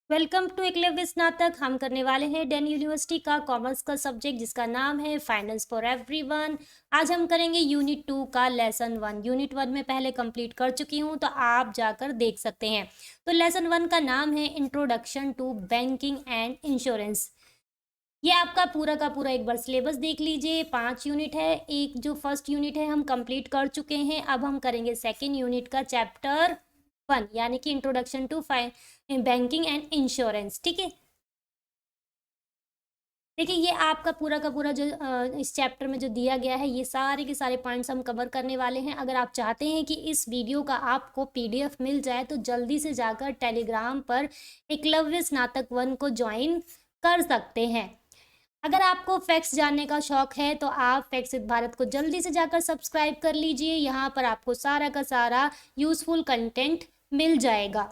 Welcome to Eklavya स्नातक। हम करने वाले हैं डेन यूनिवर्सिटी का कॉमर्स का सब्जेक्ट जिसका नाम है फाइनेंस फॉर एवरीवन। आज हम करेंगे यूनिट 2 का लेसन 1। यूनिट 1 में पहले कंप्लीट कर चुकी हूं तो आप जाकर देख सकते हैं। तो लेसन 1 का नाम है introduction to banking and insurance. ये आपका पूरा का पूरा एक बार सिलेबस देख लीजिए। 5 यूनिट है। एक जो फर्स्ट यूनिट है हम कंप्लीट कर चुके हैं। अब हम करेंगे सेकेंड यूनिट का चैप्टर 1 यानी कि introduction to banking and insurance. ठीक है, देखिए ये आपका पूरा का पूरा जो इस चैप्टर में जो दिया गया है ये सारे के सारे पॉइंट्स हम कवर करने वाले हैं। अगर आप चाहते हैं कि इस वीडियो का आपको पीडीएफ मिल जाए तो जल्दी से जाकर टेलीग्राम पर एकलव्य स्नातक 1 को ज्वाइन कर सकते हैं। अगर आपको फैक्ट्स जानने का शौक है तो आप फैक्ट्स भारत को जल्दी से जाकर सब्सक्राइब कर लीजिए। यहाँ पर आपको सारा का सारा यूजफुल कंटेंट मिल जाएगा।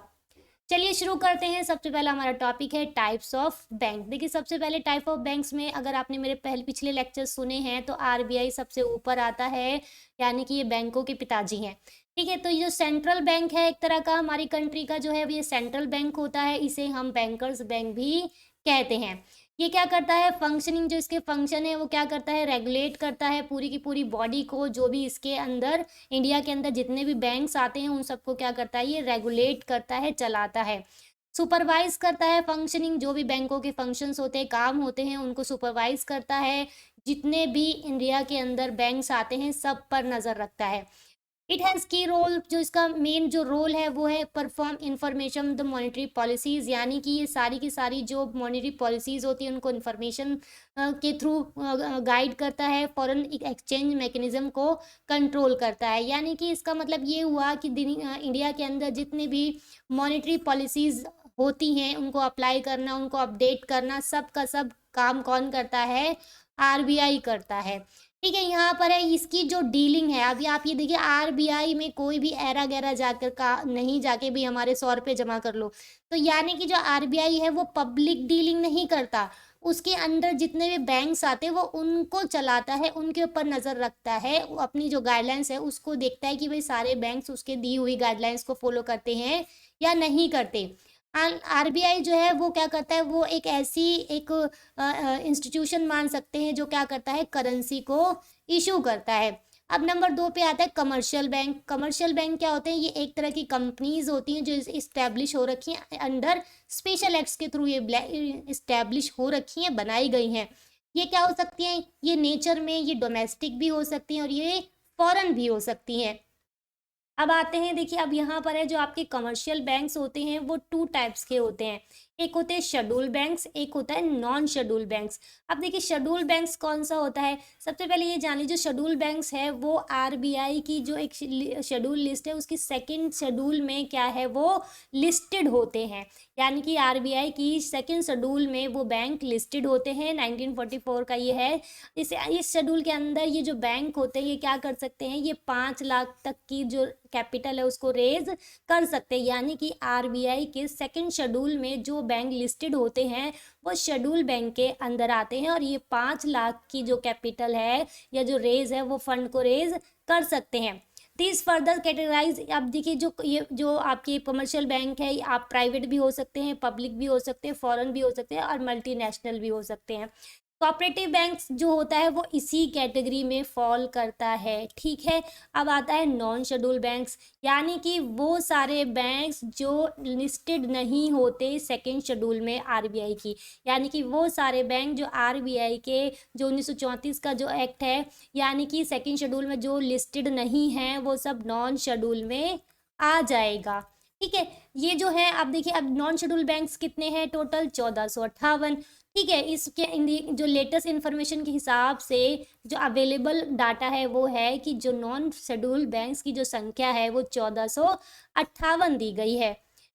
चलिए शुरू करते हैं। सबसे पहला हमारा टॉपिक है टाइप्स ऑफ बैंक। देखिए सबसे पहले टाइप ऑफ बैंक्स में अगर आपने मेरे पिछले लेक्चर सुने हैं तो आरबीआई सबसे ऊपर आता है, यानी कि ये बैंकों के पिताजी हैं। ठीक है, तो ये जो सेंट्रल बैंक है एक तरह का हमारी कंट्री का जो है ये सेंट्रल बैंक होता है, इसे हम बैंकर्स बैंक भी कहते हैं। ये क्या करता है, फंक्शनिंग जो इसके फंक्शन है वो क्या करता है, रेगुलेट करता है पूरी की पूरी बॉडी को। जो भी इसके अंदर इंडिया के अंदर जितने भी बैंक्स आते हैं उन सबको क्या करता है, ये रेगुलेट करता है, चलाता है, सुपरवाइज करता है। फंक्शनिंग जो भी बैंकों के फंक्शंस होते हैं, काम होते हैं, उनको सुपरवाइज करता है। जितने भी इंडिया के अंदर बैंक्स आते हैं सब पर नज़र रखता है। इट हैज़ की रोल, जो इसका मेन जो रोल है वो है perform information the monetary policies, यानी कि ये सारी की सारी जो मॉनेटरी पॉलिसीज़ होती हैं उनको इन्फॉर्मेशन के थ्रू गाइड करता है। फॉरेन एक्सचेंज मैकेनिज्म को कंट्रोल करता है। यानी कि इसका मतलब ये हुआ कि इंडिया के अंदर जितने भी मॉनेटरी पॉलिसीज़ होती हैं उनको अप्लाई करना, उनको अपडेट करना, सब का सब काम कौन करता है, आरबीआई करता है। ठीक है, यहाँ पर है इसकी जो डीलिंग है। अभी आप ये देखिए आरबीआई में कोई भी ऐरा गैरा जाकर का नहीं जाके भी हमारे 100 रुपये जमा कर लो। तो यानी कि जो आरबीआई है वो पब्लिक डीलिंग नहीं करता, उसके अंदर जितने भी बैंक्स आते हैं वो उनको चलाता है, उनके ऊपर नज़र रखता है, वो अपनी जो गाइडलाइंस है उसको देखता है कि भाई सारे बैंक्स उसके दी हुई गाइडलाइंस को फॉलो करते हैं या नहीं करते। आरबीआई जो है वो क्या करता है, वो एक ऐसी एक इंस्टीट्यूशन मान सकते हैं जो क्या करता है, करेंसी को इशू करता है। अब नंबर 2 पे आता है कमर्शियल बैंक। कमर्शियल बैंक क्या होते हैं, ये एक तरह की कंपनीज होती हैं जो इस्टेब्लिश हो रखी हैं अंडर स्पेशल एक्ट्स के थ्रू, ये इस्टेब्लिश हो रखी हैं, बनाई गई हैं। ये क्या हो सकती हैं, ये नेचर में ये डोमेस्टिक भी हो सकती हैं और ये फॉरेन भी हो सकती हैं। अब आते हैं, देखिए अब यहाँ पर है जो आपके कमर्शियल बैंक्स होते हैं वो 2 टाइप्स के होते हैं। एक होते हैं शेड्यूल बैंक्स, एक होता है नॉन शेड्यूल बैंक्स। अब देखिए शेड्यूल बैंक्स कौन सा होता है, सबसे पहले ये जान लीजिए शेड्यूल बैंक्स है वो आरबीआई की जो एक शेड्यूल लिस्ट है उसकी सेकंड शेड्यूल में क्या है, वो लिस्टेड होते हैं। यानी कि आरबीआई की सेकंड शेड्यूल में वो बैंक लिस्टेड होते हैं। 1944 का ये है। इस शेड्यूल के अंदर ये जो बैंक होते हैं ये क्या कर सकते हैं, ये 5 लाख तक की जो कैपिटल है उसको रेज कर सकते हैं। यानी कि आरबीआई के सेकंड शेड्यूल में जो बैंक लिस्टेड होते हैं वो शेड्यूल बैंक के अंदर आते हैं और ये 5 लाख की जो कैपिटल है या जो रेज है वो फंड को रेज कर सकते हैं। दिस फर्दर कैटेगराइज, अब देखिए जो ये जो आपकी कमर्शियल बैंक है आप प्राइवेट भी हो सकते हैं, पब्लिक भी हो सकते हैं, फॉरेन भी हो सकते हैं और मल्टीनेशनल भी हो सकते हैं। कोऑपरेटिव बैंक्स जो होता है वो इसी कैटेगरी में फॉल करता है। ठीक है, अब आता है नॉन शेड्यूल बैंक्स, यानी कि वो सारे बैंक्स जो लिस्टेड नहीं होते सेकंड शेड्यूल में आरबीआई की। यानी कि वो सारे बैंक जो आरबीआई के जो 1934 का जो एक्ट है, यानी कि सेकंड शेड्यूल में जो लिस्टेड नहीं है वो सब नॉन शेड्यूल में आ जाएगा। ठीक है, ये जो है अब देखिए अब नॉन शेड्यूल बैंक्स कितने हैं, टोटल 1458। ठीक है, इसके जो लेटेस्ट इन्फॉर्मेशन के हिसाब से जो अवेलेबल डाटा है वो है कि जो नॉन शेड्यूल बैंक्स की जो संख्या है वो 1458 दी गई है।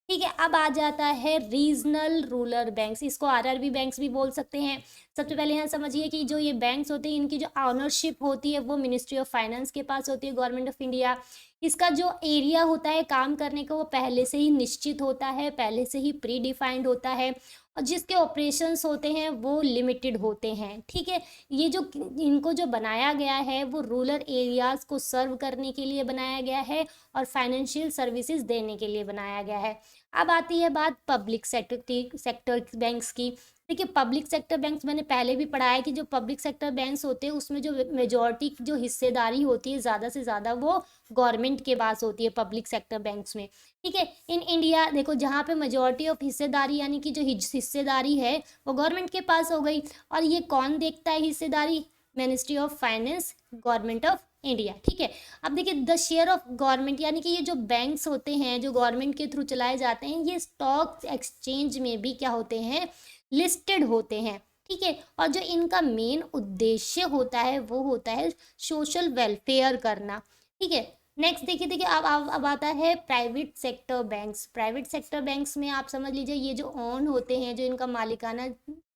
ठीक है, अब आ जाता है रीजनल रूरल बैंक्स, इसको आरआरबी बैंक्स भी बोल सकते हैं। सबसे पहले यहाँ समझिए कि जो ये बैंक्स होते हैं इनकी जो ऑनरशिप होती है वो मिनिस्ट्री ऑफ फाइनेंस के पास होती है, गवर्नमेंट ऑफ इंडिया। इसका जो एरिया होता है काम करने का वो पहले से ही निश्चित होता है, पहले से ही प्री डिफाइंड होता है और जिसके ऑपरेशंस होते हैं वो लिमिटेड होते हैं। ठीक है, ये जो इनको जो बनाया गया है वो रूरल एरियाज़ को सर्व करने के लिए बनाया गया है और फाइनेंशियल सर्विसेज देने के लिए बनाया गया है। अब आती है बात पब्लिक सेक्टर बैंक्स की। देखिए पब्लिक सेक्टर बैंक्स मैंने पहले भी पढ़ा है कि जो पब्लिक सेक्टर बैंक्स होते हैं उसमें जो मेजॉरिटी जो हिस्सेदारी होती है ज़्यादा से ज़्यादा वो गवर्नमेंट के पास होती है पब्लिक सेक्टर बैंक्स में। ठीक है, इन इंडिया देखो जहाँ पे मेजॉरिटी ऑफ हिस्सेदारी यानी कि जो हिस्सेदारी है वो गवर्नमेंट के पास हो गई। और ये कौन देखता है हिस्सेदारी? Ministry of finance, government of India. ठीक है, अब देखिए द शेयर ऑफ गवर्नमेंट यानी कि ये जो बैंक्स होते हैं जो गवर्नमेंट के थ्रू चलाए जाते हैं ये स्टॉक एक्सचेंज में भी क्या होते हैं? लिस्टेड होते हैं। ठीक है, और जो इनका मेन उद्देश्य होता है वो होता है सोशल वेलफेयर करना। ठीक है, नेक्स्ट देखिए अब आता है private sector banks. Private sector banks में आप समझ लीजिए ये जो ओन होते हैं, जो इनका मालिकाना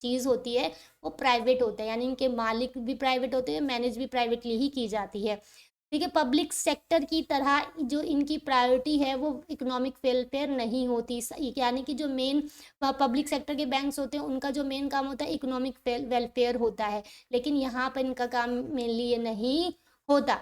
चीज़ होती है वो प्राइवेट होता है, यानी इनके मालिक भी प्राइवेट होते हैं, मैनेज भी प्राइवेटली ही की जाती है। ठीक है, पब्लिक सेक्टर की तरह जो इनकी प्रायोरिटी है वो इकोनॉमिक वेलफेयर नहीं होती, यानी कि जो मेन पब्लिक सेक्टर के बैंक्स होते हैं उनका जो मेन काम होता है इकोनॉमिक वेलफेयर होता है, लेकिन यहाँ पर इनका काम मेनली ये नहीं होता।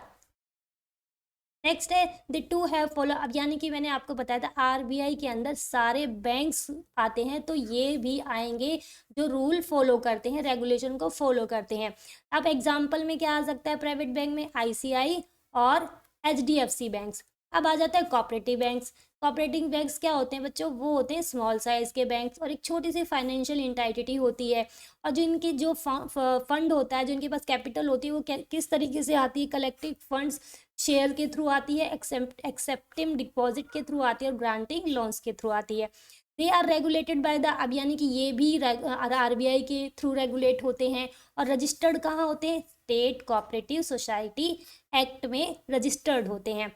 नेक्स्ट है द टू हैव फॉलो। अब यानी कि मैंने आपको बताया था आरबीआई के अंदर सारे बैंक्स आते हैं तो ये भी आएंगे जो रूल फॉलो करते हैं, रेगुलेशन को फॉलो करते हैं। अब एग्जांपल में क्या आ सकता है प्राइवेट बैंक में? आईसीआई और एचडीएफसी बैंक्स। अब आ जाता है कोऑपरेटिव बैंक्स। कोऑपरेटिव बैंक्स क्या होते हैं बच्चों? वो होते हैं स्मॉल साइज के बैंक्स और एक छोटी सी फाइनेंशियल इंटाइटिटी होती है। और जो इनकी जो फंड होता है, जो इनके पास कैपिटल होती है वो किस तरीके से आती है? कलेक्टिव फंड्स शेयर के थ्रू आती है, एक्सेप्टिंग डिपॉजिट के थ्रू आती है और ग्रांटिंग लोन्स के थ्रू आती है। They are regulated by the, अब यानी कि ये भी आरबीआई के थ्रू रेगुलेट होते हैं। और रजिस्टर्ड कहाँ होते हैं? स्टेट कोऑपरेटिव सोसाइटी एक्ट में रजिस्टर्ड होते हैं।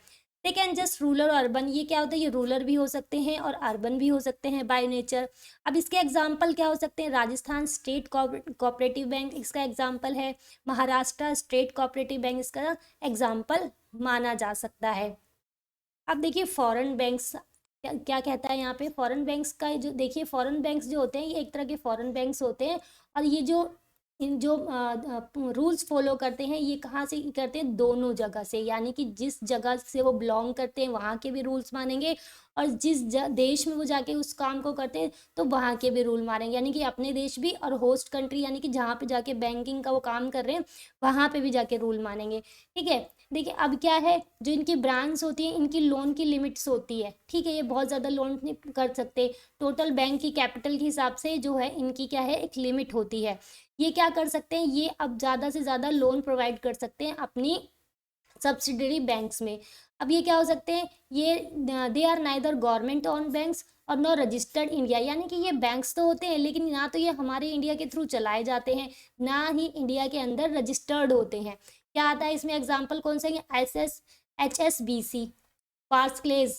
दे कैन जस्ट रूरल और अर्बन, ये क्या होता है? ये रूरल भी हो सकते हैं और अर्बन भी हो सकते हैं बाय नेचर। अब इसके एग्जाम्पल क्या हो सकते हैं? राजस्थान स्टेट कोऑपरेटिव बैंक इसका एग्जाम्पल है, महाराष्ट्र स्टेट कोऑपरेटिव बैंक इसका एग्जाम्पल माना जा सकता है। अब देखिए फॉरेन बैंक्स क्या कहता है यहाँ पे? फॉरेन बैंक्स का जो देखिए फॉरेन बैंक्स जो होते हैं ये एक तरह के फॉरेन बैंक्स होते हैं और ये जो इन जो रूल्स फॉलो करते हैं ये कहाँ से करते हैं? दोनों जगह से, यानी कि जिस जगह से वो बिलोंग करते हैं वहाँ के भी रूल्स मानेंगे और जिस देश में वो जाके उस काम को करते हैं तो वहाँ के भी रूल मानेंगे, यानी कि अपने देश भी और होस्ट कंट्री यानी कि जहाँ पे जाके बैंकिंग का वो काम कर रहे हैं वहाँ पे भी जाके रूल मानेंगे। ठीक है, देखिए अब क्या है, जो इनकी ब्रांच होती है इनकी लोन की लिमिट्स होती है। ठीक है, ये बहुत ज़्यादा लोन नहीं कर सकते, टोटल बैंक की कैपिटल के हिसाब से जो है इनकी क्या है? एक लिमिट होती है। ये क्या कर सकते हैं? ये अब ज़्यादा से ज़्यादा लोन प्रोवाइड कर सकते हैं अपनी सब्सिडरी बैंक्स में। अब ये क्या हो सकते हैं? ये they are neither government on banks और नो रजिस्टर्ड इंडिया, यानी कि ये बैंक्स तो होते हैं लेकिन ना तो ये हमारे इंडिया के थ्रू चलाए जाते हैं ना ही इंडिया के अंदर रजिस्टर्ड होते हैं। क्या आता है इसमें? एग्जाम्पल कौन से? HSBC, बार्क्लेज,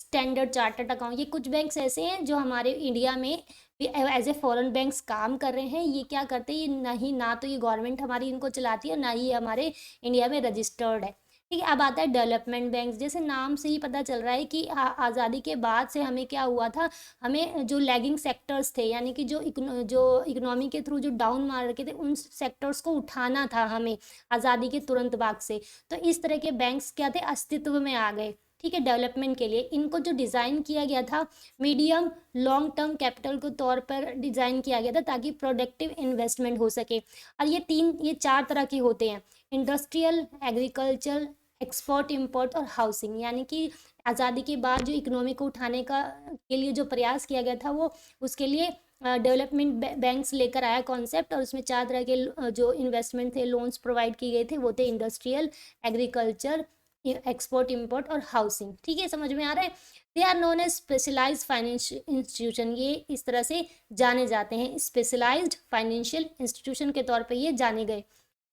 स्टैंडर्ड चार्टर्ड अकाउंट, ये कुछ बैंक्स ऐसे हैं जो हमारे इंडिया में एज ए फॉरेन बैंक्स काम कर रहे हैं। ये क्या करते हैं? ये नहीं, ना तो ये गवर्नमेंट हमारी इनको चलाती है ना ही हमारे इंडिया में रजिस्टर्ड है। ठीक है, अब आता है डेवलपमेंट बैंक्स। जैसे नाम से ही पता चल रहा है कि आज़ादी के बाद से हमें क्या हुआ था? हमें जो लैगिंग सेक्टर्स थे यानी कि जो इकोनॉमी के थ्रू जो डाउन मार रखे थे उन सेक्टर्स को उठाना था हमें आज़ादी के तुरंत बाद से। तो इस तरह के बैंक्स क्या थे? अस्तित्व में आ गए। ठीक है, डेवलपमेंट के लिए इनको जो डिज़ाइन किया गया था मीडियम लॉन्ग टर्म कैपिटल के तौर पर डिज़ाइन किया गया था ताकि प्रोडक्टिव इन्वेस्टमेंट हो सके। और ये चार तरह के होते हैं: इंडस्ट्रियल, एग्रीकल्चर, एक्सपोर्ट इम्पोर्ट और हाउसिंग। यानी कि आज़ादी के बाद जो इकोनॉमी को उठाने का के लिए जो प्रयास किया गया था वो उसके लिए डेवलपमेंट बैंक्स लेकर आया कॉन्सेप्ट और उसमें चार तरह के जो इन्वेस्टमेंट थे, लोन्स प्रोवाइड किए गए थे, वो थे इंडस्ट्रियल, एग्रीकल्चर, एक्सपोर्ट इम्पोर्ट और हाउसिंग। ठीक है, समझ में आ रहा है? They are known as specialised financial institution, ये इस तरह से जाने जाते हैं, स्पेशलाइज्ड फाइनेंशियल इंस्टीट्यूशन के तौर पे ये जाने गए।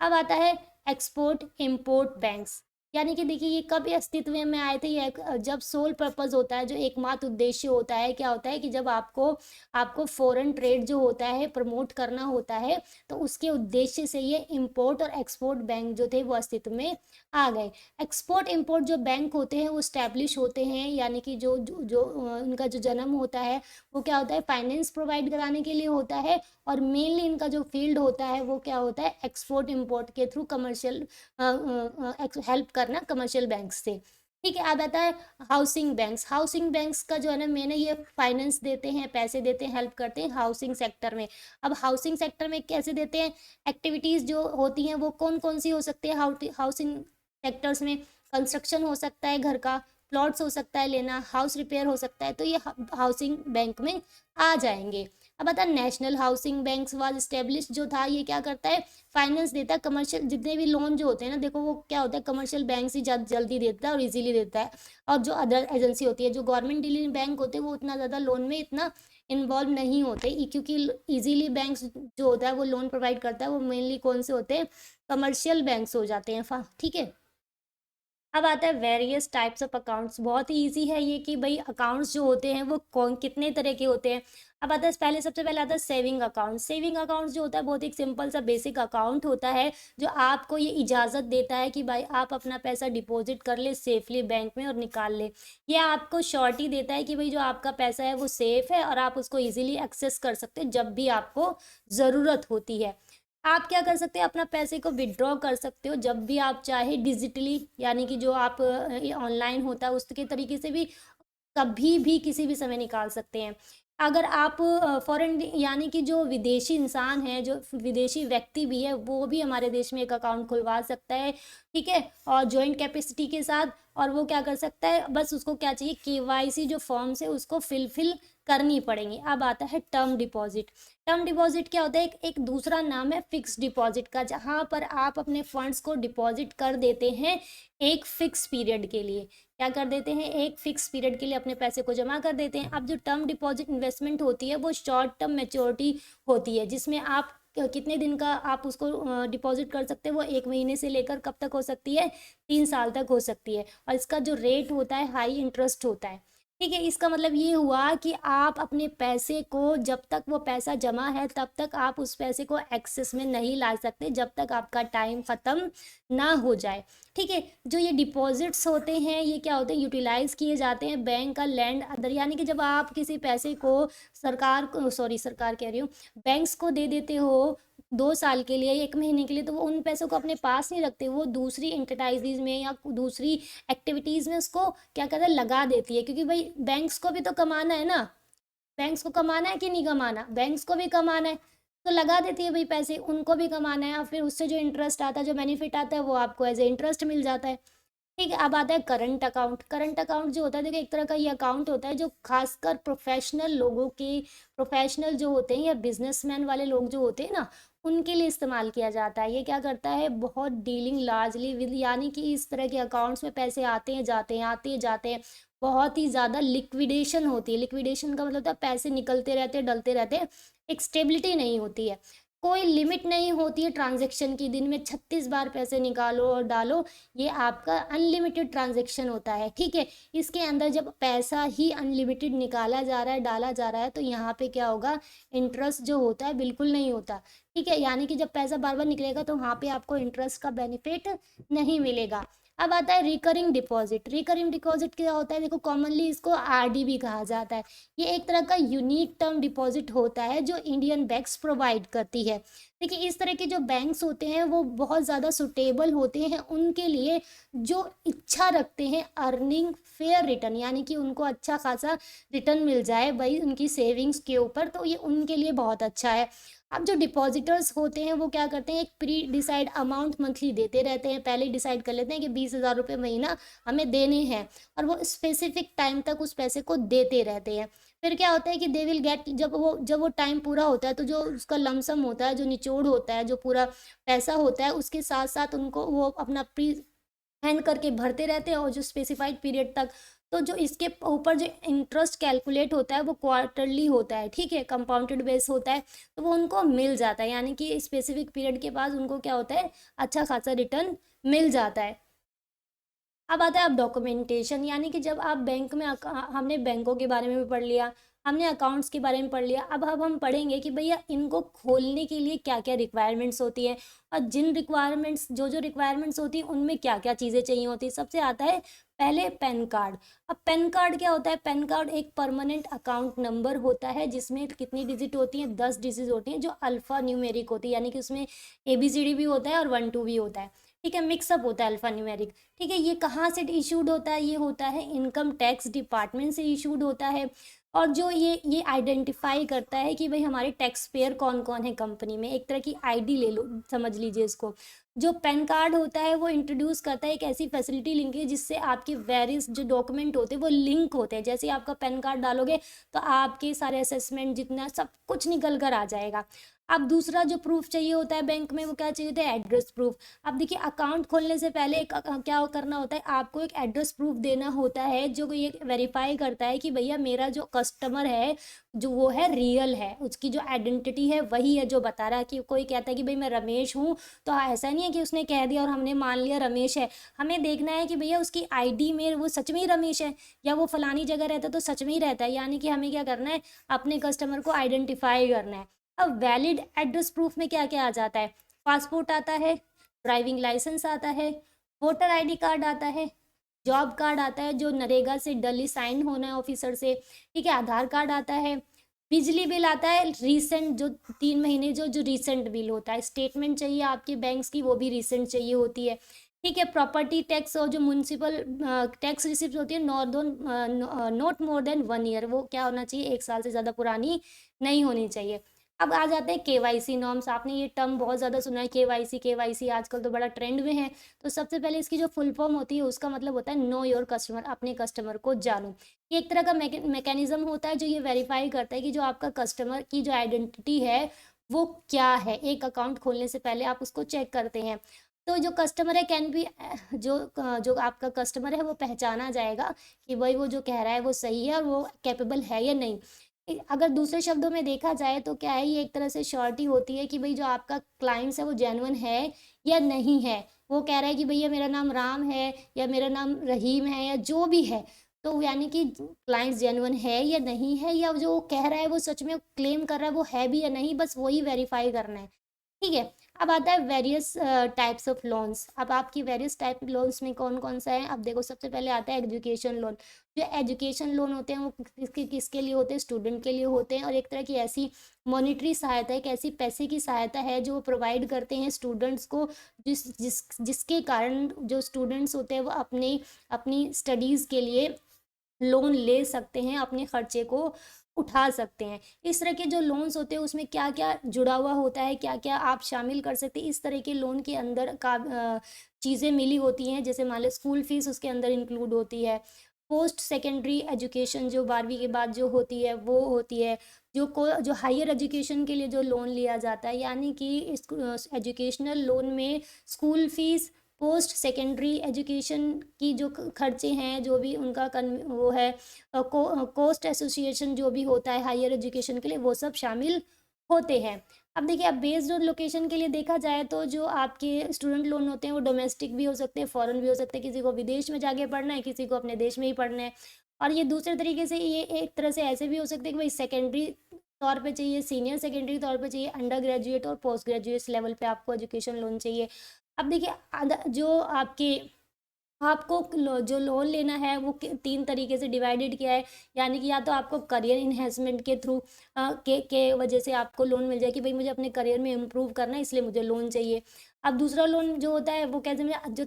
अब आता है एक्सपोर्ट इम्पोर्ट बैंक्स, यानी कि देखिए ये कब अस्तित्व में आए थे? ये जब सोल पर्पस होता है, जो एकमात्र उद्देश्य होता है, क्या होता है कि जब आपको फॉरेन ट्रेड जो होता है प्रमोट करना होता है तो उसके उद्देश्य से ये इंपोर्ट और एक्सपोर्ट बैंक जो थे वो अस्तित्व में आ गए। एक्सपोर्ट इंपोर्ट जो बैंक होते हैं वो स्टैब्लिश होते हैं, यानी कि जो उनका जो जन्म होता है वो क्या होता है? फाइनेंस प्रोवाइड कराने के लिए होता है और मेनली इनका जो फील्ड होता है वो क्या होता है? एक्सपोर्ट इंपोर्ट के थ्रू कमर्शियल हेल्प करना कमर्शियल बैंक से। ठीक है। अब आता है हाउसिंग बैंक्स। हाउसिंग बैंक्स का जो है ना मेन है, ये फाइनेंस देते हैं, पैसे देते हैं, हेल्प करते हैं हाउसिंग सेक्टर में। अब हाउसिंग सेक्टर में कैसे देते हैं, एक्टिविटीज़ जो होती हैं वो कौन कौन सी हो सकती है हाउसिंग सेक्टर्स में, कंस्ट्रक्शन हो सकता है घर का, प्लॉट्स हो सकता है लेना, हाउस रिपेयर हो सकता है, तो ये हाउसिंग बैंक में आ जाएंगे। अब बता, national housing bank was establish जो था, ये क्या करता है, फाइनेंस देता है कमर्शियल, जितने भी लोन जो होते हैं ना, देखो वो क्या होता है, कमर्शियल बैंक से जल्दी देता है और इजीली देता है। और जो अदर एजेंसी होती है, जो गवर्नमेंट डीलिंग बैंक होते हैं, वो उतना ज़्यादा लोन में इतना इन्वॉल्व नहीं होते, क्योंकि इजीली बैंक जो होता है वो लोन प्रोवाइड करता है, वो मेनली कौन से होते हैं, कमर्शियल बैंक्स हो जाते हैं। ठीक है। अब आता है वेरियस टाइप्स ऑफ अकाउंट्स। बहुत ही इजी है ये कि भाई अकाउंट्स जो होते हैं वो कौन कितने तरह के होते हैं। अब आता है पहले, सबसे पहले आता है सेविंग अकाउंट। सेविंग अकाउंट जो होता है बहुत एक सिंपल सा बेसिक अकाउंट होता है, जो आपको ये इजाज़त देता है कि भाई आप अपना पैसा डिपॉजिट कर ले सेफली बैंक में और निकाल ले। ये आपको श्योरिटी देता है कि भाई जो आपका पैसा है वो सेफ है और आप उसको ईजिली एक्सेस कर सकते हैं जब भी आपको ज़रूरत होती है। आप क्या कर सकते हैं, अपना पैसे को विड्रॉ कर सकते हो जब भी आप चाहे डिजिटली, यानी कि जो आप ऑनलाइन होता है उसके तरीके से भी कभी भी किसी भी समय निकाल सकते हैं। अगर आप फॉरेन, यानी कि जो विदेशी इंसान है, जो विदेशी व्यक्ति भी है, वो भी हमारे देश में एक अकाउंट खुलवा सकता है। ठीक है। और जॉइंट कैपेसिटी के साथ। और वो क्या कर सकता है, बस उसको क्या चाहिए, केवाईसी जो फॉर्म्स है उसको फिल करनी पड़ेंगी। अब आता है टर्म डिपॉजिट। टर्म डिपॉजिट क्या होता है, एक दूसरा नाम है फिक्स डिपॉजिट का, जहां पर आप अपने फंड्स को डिपॉजिट कर देते हैं एक फिक्स पीरियड के लिए। क्या कर देते हैं, एक फिक्स पीरियड के लिए अपने पैसे को जमा कर देते हैं। अब जो टर्म डिपॉजिट इन्वेस्टमेंट होती है वो शॉर्ट टर्म मैच्योरिटी होती है, जिसमें आप कितने दिन का आप उसको डिपॉजिट कर सकते हैं, वो 1 महीने से लेकर कब तक हो सकती है, 3 साल तक हो सकती है। और इसका जो रेट होता है हाई इंटरेस्ट होता है। ठीक है। इसका मतलब ये हुआ कि आप अपने पैसे को, जब तक वो पैसा जमा है तब तक आप उस पैसे को एक्सेस में नहीं ला सकते, जब तक आपका टाइम ख़त्म ना हो जाए। ठीक है। जो ये डिपॉजिट्स होते हैं ये क्या होते हैं, यूटिलाइज किए जाते हैं बैंक का लैंड अदर, यानी कि जब आप किसी पैसे को सरकार को, सॉरी सरकार कह रही हूँ, बैंक्स को दे देते हो 2 साल के लिए, 1 महीने के लिए, तो वो उन पैसों को अपने पास नहीं रखते, वो दूसरी एंटरप्राइजेज में या दूसरी एक्टिविटीज़ में उसको क्या कहते हैं, लगा देती है, क्योंकि भाई बैंक्स को भी तो कमाना है ना, बैंक्स को कमाना है कि नहीं कमाना, बैंक्स को भी कमाना है, तो लगा देती है भाई पैसे, उनको भी कमाना है, और फिर उससे जो इंटरेस्ट आता है, जो बेनिफिट आता है, वो आपको एज ए इंटरेस्ट मिल जाता है। ठीक है। अब आता है करंट अकाउंट। करंट अकाउंट जो होता है, देखिए एक तरह का ये अकाउंट होता है जो खासकर प्रोफेशनल लोगों के, प्रोफेशनल जो होते हैं या बिजनेसमैन वाले लोग जो होते हैं ना, उनके लिए इस्तेमाल किया जाता है। ये क्या करता है, बहुत डीलिंग लार्जली विद, यानी कि इस तरह के अकाउंट्स में पैसे आते हैं जाते हैं, आते हैं जाते हैं, बहुत ही ज़्यादा लिक्विडेशन होती है। लिक्विडेशन का मतलब होता है पैसे निकलते रहते हैं, डलते रहते हैं, एक स्टेबिलिटी नहीं होती है, कोई लिमिट नहीं होती है ट्रांजैक्शन की, दिन में 36 बार पैसे निकालो और डालो, ये आपका अनलिमिटेड ट्रांजैक्शन होता है। ठीक है। इसके अंदर जब पैसा ही अनलिमिटेड निकाला जा रहा है, डाला जा रहा है, तो यहाँ पे क्या होगा, इंटरेस्ट जो होता है बिल्कुल नहीं होता। ठीक है। यानी कि जब पैसा बार बार निकलेगा तो वहाँ पे आपको इंटरेस्ट का बेनिफिट नहीं मिलेगा। अब आता है रिकरिंग डिपॉजिट। रिकरिंग डिपॉजिट क्या होता है, देखो कॉमनली इसको आरडी भी कहा जाता है। ये एक तरह का यूनिक टर्म डिपॉजिट होता है जो इंडियन बैंक्स प्रोवाइड करती है। देखिए इस तरह के जो बैंक्स होते हैं वो बहुत ज़्यादा सुटेबल होते हैं उनके लिए जो इच्छा रखते हैं अर्निंग फेयर रिटर्न, यानी कि उनको अच्छा खासा रिटर्न मिल जाए भाई उनकी सेविंग्स के ऊपर, तो ये उनके लिए बहुत अच्छा है। अब जो डिपॉजिटर्स होते हैं वो क्या करते हैं, एक प्री डिसाइड अमाउंट मंथली देते रहते हैं, पहले डिसाइड कर लेते हैं कि 20,000 रुपये महीना हमें देने हैं, और वो स्पेसिफिक टाइम तक उस पैसे को देते रहते हैं। फिर क्या होता है कि दे विल गेट, जब वो टाइम पूरा होता है तो जो उसका लमसम होता है, जो निचोड़ होता है, जो पूरा पैसा होता है, उसके साथ साथ उनको वो अपना प्री हैंड करके भरते रहते हैं, और जो स्पेसिफाइड पीरियड तक, तो जो इसके ऊपर जो इंटरेस्ट कैलकुलेट होता है वो क्वार्टरली होता है। ठीक है। कंपाउंडेड बेस होता है, तो वो उनको मिल जाता है, यानी कि स्पेसिफिक पीरियड के बाद उनको क्या होता है, अच्छा खासा रिटर्न मिल जाता है। अब आता है अब डॉक्यूमेंटेशन, यानी कि जब आप बैंक में हमने बैंकों के बारे में भी पढ़ लिया, हमने अकाउंट्स के बारे में पढ़ लिया, अब हम पढ़ेंगे कि भैया इनको खोलने के लिए क्या क्या रिक्वायरमेंट्स होती है, और जिन रिक्वायरमेंट्स जो जो रिक्वायरमेंट्स होती हैं उनमें क्या क्या चीज़ें चाहिए होती है। सबसे आता है पहले पैन कार्ड। अब पैन कार्ड क्या होता है, पैन कार्ड एक परमानेंट अकाउंट नंबर होता है जिसमें कितनी डिजिट होती हैं, 10 डिजिट होती हैं, जो अल्फ़ा न्यूमेरिक होती है, यानी कि उसमें ABCD भी होता है और 1 2 भी होता है। ठीक है, मिक्सअप होता है अल्फा न्यूमेरिक। ठीक है, ये कहाँ से इशूड होता है, ये होता है इनकम टैक्स डिपार्टमेंट से इशूड होता है। और जो ये आइडेंटिफाई करता है कि भाई हमारे टैक्स पेयर कौन कौन है कंपनी में, एक तरह की आईडी ले लो, समझ लीजिए इसको। जो पैन कार्ड होता है वो इंट्रोड्यूस करता है एक ऐसी फैसिलिटी लिंक है जिससे आपके वेरियस जो डॉक्यूमेंट होते हैं वो लिंक होते हैं। जैसे आपका पैन कार्ड डालोगे तो आपके सारे असेसमेंट जितना सब कुछ निकल कर आ जाएगा। अब दूसरा जो प्रूफ चाहिए होता है बैंक में, वो क्या चाहिए होता है, एड्रेस प्रूफ। अब देखिए, अकाउंट खोलने से पहले क्या करना होता है, आपको एक एड्रेस प्रूफ देना होता है जो ये वेरीफाई करता है कि भैया मेरा जो कस्टमर है जो वो है रियल है, उसकी जो आइडेंटिटी है वही है जो बता रहा है। कि कोई कहता है कि भाई मैं रमेश हूँ, तो ऐसा नहीं है कि उसने कह दिया और हमने मान लिया रमेश है। हमें देखना है कि भैया उसकी आईडी में वो सच में ही रमेश है, या वो फलानी जगह रहता है तो सच में ही रहता है। यानी कि हमें क्या करना है, अपने कस्टमर को आइडेंटिफाई करना है। अब वैलिड एड्रेस प्रूफ में क्या क्या आ जाता है, पासपोर्ट आता है, ड्राइविंग लाइसेंस आता है, वोटर आईडी कार्ड आता है, जॉब कार्ड आता है जो नरेगा से डली साइन होना है ऑफिसर से, ठीक है, आधार कार्ड आता है, बिजली बिल आता है रीसेंट, जो 3 महीने जो रीसेंट बिल होता है, स्टेटमेंट चाहिए आपके बैंक्स की, वो भी रीसेंट चाहिए होती है। ठीक है, प्रॉपर्टी टैक्स और जो म्यूनसिपल टैक्स रिसिप्ट होती है नॉट मोर देन 1 ईयर, वो क्या होना चाहिए, 1 साल से ज़्यादा पुरानी नहीं होनी चाहिए। अब आ जाते हैं केवाईसी नॉर्म्स। आपने ये टर्म बहुत ज़्यादा सुना है, केवाईसी आजकल तो बड़ा ट्रेंड में है। तो सबसे पहले इसकी जो फुल फॉर्म होती है उसका मतलब होता है नो योर कस्टमर, अपने कस्टमर को जानो। ये एक तरह का मैकेनिज्म होता है जो ये वेरीफाई करता है कि जो आपका कस्टमर की जो आइडेंटिटी है वो क्या है। एक अकाउंट खोलने से पहले आप उसको चेक करते हैं। तो जो कस्टमर है कैन बी जो जो आपका कस्टमर है वो पहचाना जाएगा कि भाई वो जो कह रहा है वो सही है और वो कैपेबल है या नहीं। अगर दूसरे शब्दों में देखा जाए तो क्या है, ये एक तरह से श्योरिटी होती है कि भाई जो आपका क्लाइंट्स है वो जेन्युइन है या नहीं है। वो कह रहा है कि भैया मेरा नाम राम है या मेरा नाम रहीम है या जो भी है, तो यानी कि क्लाइंट्स जेन्युइन है या नहीं है, या जो वो कह रहा है वो सच में क्लेम कर रहा है वो है भी या नहीं, बस वही वेरीफाई करना है। ठीक है, अब आता है वेरियस टाइप्स ऑफ लोन्स। अब आपकी वेरियस टाइप लोन्स में कौन कौन सा है, अब देखो सबसे पहले आता है एजुकेशन लोन। जो एजुकेशन लोन होते हैं वो किसके लिए होते हैं, स्टूडेंट के लिए होते हैं, और एक तरह की ऐसी मॉनिटरी सहायता है, एक ऐसी पैसे की सहायता है जो प्रोवाइड करते हैं स्टूडेंट्स को, जिसके कारण जो स्टूडेंट्स होते हैं वो अपनी स्टडीज़ के लिए लोन ले सकते हैं, अपने खर्चे को उठा सकते हैं। इस तरह के जो लोन्स होते हैं उसमें क्या क्या जुड़ा हुआ होता है, क्या क्या आप शामिल कर सकते हैं, इस तरह के लोन के अंदर का चीज़ें मिली होती हैं। जैसे मान लो स्कूल फीस उसके अंदर इंक्लूड होती है, पोस्ट सेकेंडरी एजुकेशन जो 12वीं के बाद जो होती है वो होती है, जो हायर एजुकेशन के लिए जो लोन लिया जाता है, यानी कि इस एजुकेशनल लोन में school fees, post secondary education की जो खर्चे हैं, जो भी उनका वो है, कोस्ट एसोसिएशन जो भी होता है हायर एजुकेशन के लिए, वो सब शामिल होते हैं। अब देखिए, अब बेस्ड ऑन लोकेशन के लिए देखा जाए तो जो आपके स्टूडेंट लोन होते हैं वो डोमेस्टिक भी हो सकते हैं, फॉरेन भी हो सकते हैं। किसी को विदेश में जाके पढ़ना है, किसी को अपने देश में ही पढ़ना है। और ये दूसरे तरीके से ये एक तरह से ऐसे भी हो सकते हैं कि भाई सेकेंडरी तौर पे चाहिए, सीनियर सेकेंडरी तौर पे चाहिए, अंडर ग्रेजुएट और पोस्ट ग्रेजुएट लेवल पे आपको एजुकेशन लोन चाहिए। अब देखिए, जो आपको जो लोन लेना है वो 3 तरीके से डिवाइडेड किया है। यानी कि या तो आपको करियर इन्हेंसमेंट के थ्रू के वजह से आपको लोन मिल जाए कि भाई मुझे अपने करियर में इम्प्रूव करना है इसलिए मुझे लोन चाहिए। अब दूसरा लोन जो होता है वो कैसे मिले, जो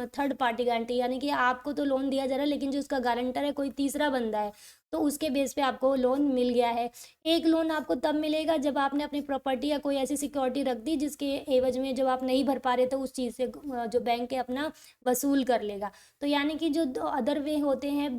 थर्ड पार्टी गारंटी, यानी कि आपको तो लोन दिया जा रहा है लेकिन जो उसका गारंटर है कोई तीसरा बंदा है, तो उसके बेस पे आपको लोन मिल गया है। एक लोन आपको तब मिलेगा जब आपने अपनी प्रॉपर्टी या कोई ऐसी सिक्योरिटी रख दी जिसके एवज में जब आप नहीं भर पा रहे तो उस चीज़ से जो बैंक है अपना वसूल कर लेगा। तो यानी कि जो अदर वे होते हैं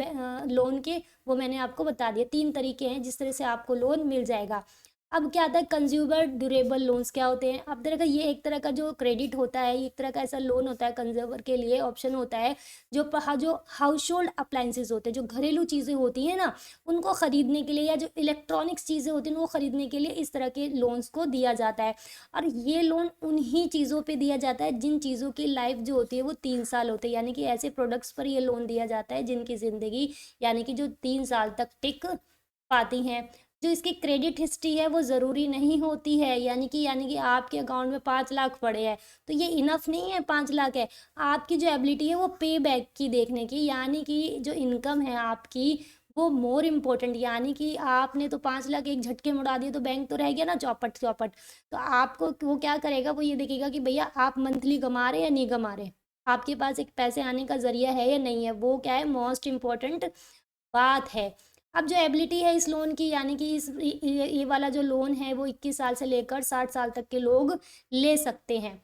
लोन के, वो मैंने आपको बता दिया। 3 तरीके हैं जिस तरह से आपको लोन मिल जाएगा। अब क्या आता है, कंज्यूमर ड्यूरेबल लोन्स क्या होते हैं। अब तरह का ये एक तरह का जो क्रेडिट होता है, एक तरह का ऐसा लोन होता है कंज्यूमर के लिए, ऑप्शन होता है जो हाउस होल्ड अप्लाइंसेज होते हैं, जो घरेलू चीज़ें होती हैं ना, उनको ख़रीदने के लिए, या जो इलेक्ट्रॉनिक्स चीज़ें होती हैं उनको ख़रीदने के लिए इस तरह के लोन्स को दिया जाता है। और ये लोन उन्हीं चीज़ों पे दिया जाता है जिन चीज़ों की लाइफ जो होती है वो 3 साल होते हैं। यानी कि ऐसे प्रोडक्ट्स पर ये लोन दिया जाता है जिनकी ज़िंदगी यानी कि जो 3 साल तक टिक पाती हैं। जो इसकी क्रेडिट हिस्ट्री है वो ज़रूरी नहीं होती है, यानी कि आपके अकाउंट में 5 लाख पड़े हैं तो ये इनफ नहीं है 5 लाख है। आपकी जो एबिलिटी है वो पे बैक की देखने की, यानी कि जो इनकम है आपकी वो मोर इम्पोर्टेंट, यानी कि आपने तो 5 लाख एक झटके में उड़ा दिए तो बैंक तो रह गया ना चौपट चौपट। तो आपको वो क्या करेगा, वो ये देखेगा कि भैया आप मंथली कमा रहे या नहीं कमा रहे, आपके पास एक पैसे आने का जरिया है या नहीं है, वो क्या है मोस्ट इम्पोर्टेंट बात है। अब जो एबिलिटी है इस लोन की, यानी कि इस ये वाला जो लोन है वो 21 साल से लेकर 60 साल तक के लोग ले सकते हैं।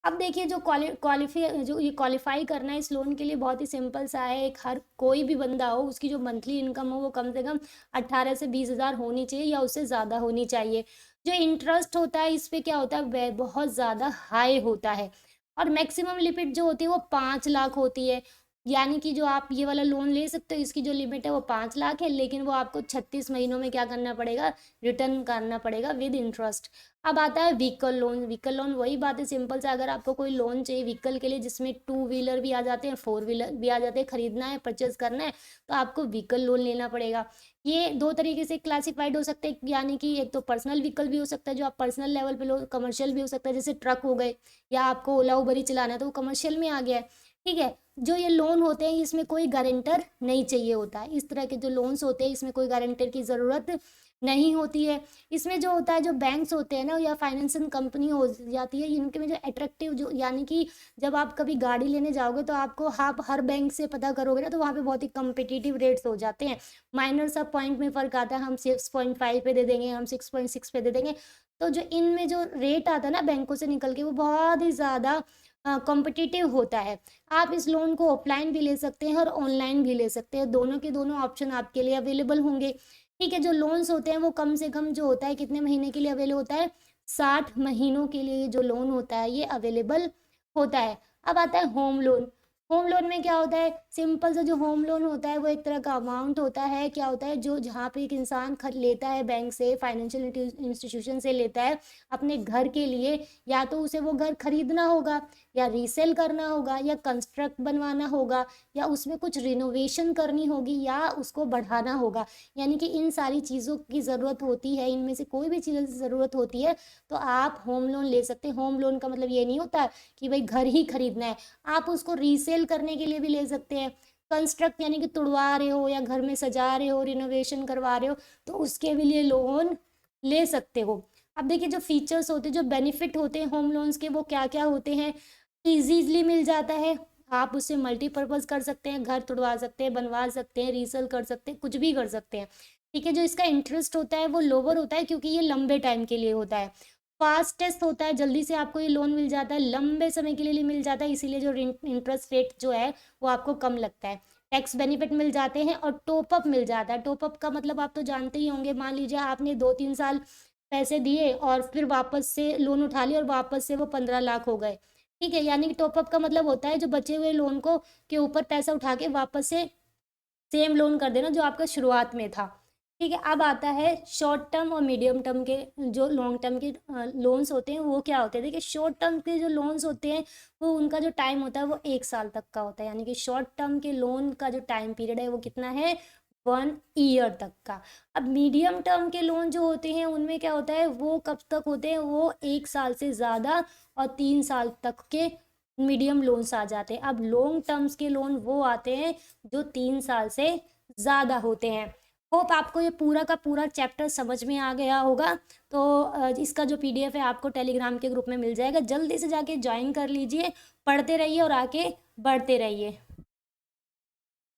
अब देखिए जो क्वालिफाई करना है इस लोन के लिए बहुत ही सिंपल सा है। एक हर कोई भी बंदा हो, उसकी जो मंथली इनकम हो वो कम से कम 18 से 20 हज़ार होनी चाहिए या उससे ज़्यादा होनी चाहिए। जो इंटरेस्ट होता है इस पे क्या होता है, वह बहुत ज़्यादा हाई होता है, और मैक्सिमम लिमिट जो होती है वो 5 लाख होती है। यानी कि जो आप ये वाला लोन ले सकते हो, इसकी जो लिमिट है वो 5 लाख है, लेकिन वो आपको 36 महीनों में क्या करना पड़ेगा, रिटर्न करना पड़ेगा विद इंटरेस्ट। अब आता है व्हीकल लोन। व्हीकल लोन वही बात है सिंपल सा, अगर आपको कोई लोन चाहिए व्हीकल के लिए जिसमें 2 व्हीलर भी आ जाते हैं, 4 व्हीलर भी आ जाते हैं, खरीदना है परचेज करना है, तो आपको व्हीकल लोन लेना पड़ेगा। ये दो तरीके से क्लासिफाइड हो सकते हैं, यानी कि एक तो पर्सनल व्हीकल भी हो सकता है जो आप पर्सनल लेवल पे लो, कमर्शियल भी हो सकता है जैसे ट्रक हो गए, या आपको ओला उबर ही चलाना है तो वो कमर्शियल में आ गया है। ठीक है, जो ये लोन होते हैं इसमें कोई गारंटर नहीं चाहिए होता है। इस तरह के जो लोन्स होते हैं इसमें कोई गारंटर की ज़रूरत नहीं होती है। इसमें जो होता है, जो बैंक्स होते हैं ना या फाइनेंशियल कंपनी हो जाती है, इनके में जो अट्रैक्टिव जो, यानी कि जब आप कभी गाड़ी लेने जाओगे तो आपको आप हर बैंक से पता करोगे ना तो वहाँ पे बहुत ही कम्पिटिटिव रेट्स हो जाते हैं। माइनर सा पॉइंट में फ़र्क आता है, हम 6.5 पे दे देंगे, हम 6.6 पे दे देंगे। तो जो इनमें जो रेट आता है ना बैंकों से निकल के, वो बहुत ही ज़्यादा कॉम्पिटिटिव होता है। आप इस लोन को ऑफलाइन भी ले सकते हैं और ऑनलाइन भी ले सकते हैं, दोनों के दोनों ऑप्शन आपके लिए अवेलेबल होंगे। ठीक है, जो लोन्स होते हैं वो कम से कम जो होता है कितने महीने के लिए अवेलेबल होता है, 60 महीनों के लिए जो लोन होता है ये अवेलेबल होता है। अब आता है होम लोन। होम लोन में क्या होता है, सिंपल सा जो होम लोन होता है वो एक तरह का अमाउंट होता है, क्या होता है, जो जहाँ पे एक इंसान खर्च लेता है बैंक से, फाइनेंशियल इंस्टीट्यूशन से लेता है अपने घर के लिए, या तो उसे वो घर खरीदना होगा, या रीसेल करना होगा, या कंस्ट्रक्ट बनवाना होगा, या उसमें कुछ रिनोवेशन करनी होगी, या उसको बढ़ाना होगा। यानी कि इन सारी चीज़ों की ज़रूरत होती है, इनमें से कोई भी चीज़ की ज़रूरत होती है तो आप होम लोन ले सकते हैं। होम लोन का मतलब ये नहीं होता कि भाई घर ही खरीदना है, आप उसको रीसेल करने के लिए भी ले सकते हैं। कंस्ट्रक्ट यानी कि तुड़वा रहे हो या घर में सजा रहे हो, रिनोवेशन करवा रहे हो, तो उसके भी लिए लोन ले सकते हो। अब देखिए जो फीचर्स होते हैं, जो बेनिफिट होते हैं होम लोन्स के, वो क्या क्या होते हैं। ईजीली मिल जाता है, आप उससे मल्टीपर्पज़ कर सकते हैं, घर तुड़वा सकते हैं, बनवा सकते हैं, रीसेल कर सकते हैं, कुछ भी कर सकते हैं। ठीक है, जो इसका इंटरेस्ट होता है वो लोअर होता है क्योंकि ये लंबे टाइम के लिए होता है। फास्टेस्ट होता है, जल्दी से आपको ये लोन मिल जाता है, लंबे समय के लिए मिल जाता है, इसीलिए जो इंटरेस्ट रेट जो है वो आपको कम लगता है। टैक्स बेनिफिट मिल जाते हैं और टॉपअप मिल जाता है। टॉपअप का मतलब आप तो जानते ही होंगे, मान लीजिए आपने 2-3 साल पैसे दिए और फिर वापस से लोन उठा लिया और वापस से वो 15 लाख हो गए। ठीक है, यानी कि टॉपअप का मतलब होता है जो बचे हुए लोन को के ऊपर पैसा उठा के वापस से सेम लोन कर देना जो आपका शुरुआत में था। ठीक है, अब आता है शॉर्ट टर्म और मीडियम टर्म के जो लॉन्ग टर्म के लोन्स होते हैं वो क्या होते हैं। देखिए शॉर्ट टर्म के जो लोन्स होते हैं वो उनका जो टाइम होता है वो 1 साल तक का होता है, यानी कि शॉर्ट टर्म के लोन का जो टाइम पीरियड है वो कितना है, 1 ईयर तक का। अब मीडियम टर्म के लोन जो होते हैं उनमें क्या होता है, वो कब तक होते हैं, वो 1 साल से ज़्यादा और 3 साल तक के मीडियम लोन्स आ जाते हैं। अब लॉन्ग टर्म्स के लोन वो आते हैं जो 3 साल से ज़्यादा होते हैं। होप आपको ये पूरा का पूरा चैप्टर समझ में आ गया होगा। तो इसका जो पीडीएफ है आपको टेलीग्राम के ग्रुप में मिल जाएगा, जल्दी से जाके ज्वाइन कर लीजिए, पढ़ते रहिए और आगे बढ़ते रहिए।